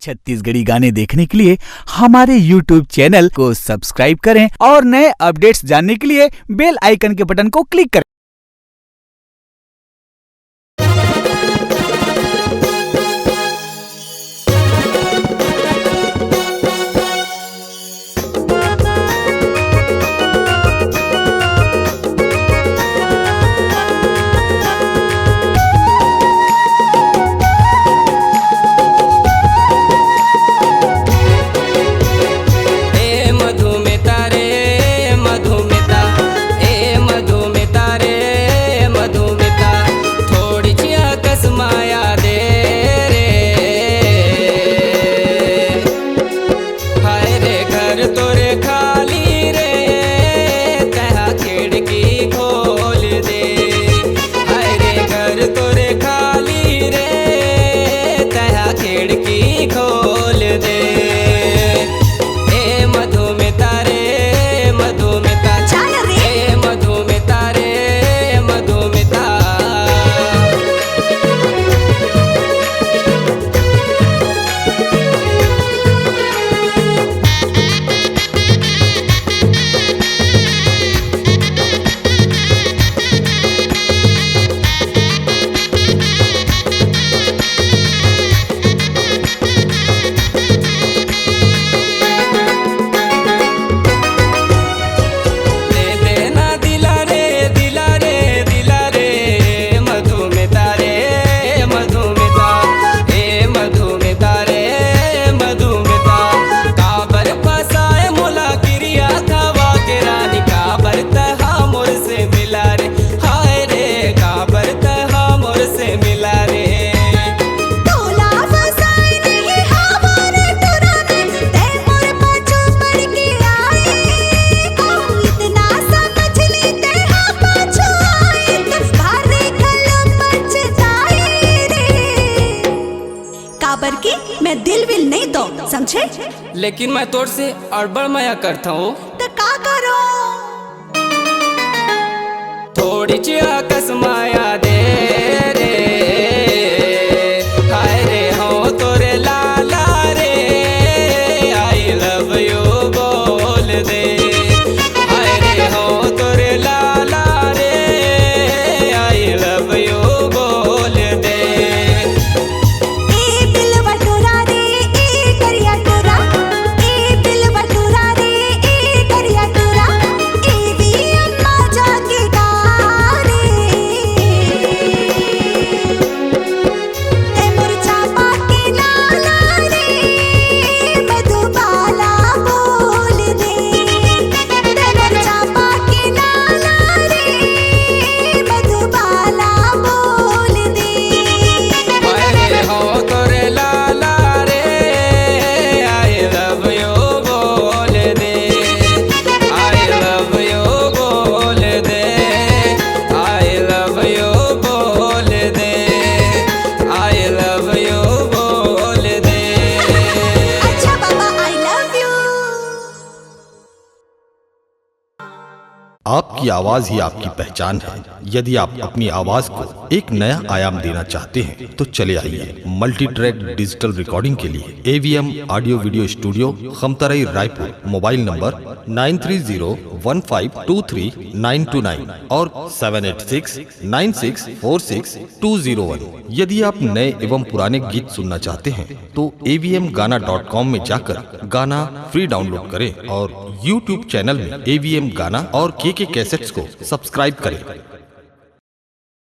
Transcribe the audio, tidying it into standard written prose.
छत्तीसगढ़ी गाने देखने के लिए हमारे YouTube चैनल को सब्सक्राइब करें और नए अपडेट्स जानने के लिए बेल आइकन के बटन को क्लिक करें। की मैं दिल विल नहीं दो समझे, लेकिन मैं तोर से अड़बड़ माया करता हूँ तो का करो थोड़ी चिया कस माया दे रे हाय रे हो तोरे लाला रे आई लव यू बोल दे हाय रे हो तोरे लाला रे आई लव यू बोल दे आपकी आवाज ही आपकी पहचान है। यदि आप अपनी आवाज को एक नया आयाम देना चाहते हैं तो चले आइए मल्टी ट्रैक डिजिटल रिकॉर्डिंग के लिए AVM audio video studio Khamtarai Raipur. Mobile number 9301523929 और 7869646201। यदि आप नए एवं पुराने गीत सुनना चाहते हैं तो avmgana.com में जाकर गाना फ्री डाउनलोड करें और YouTube चैनल में AVM गाना और KK कैसेट्स को सब्सक्राइब करें।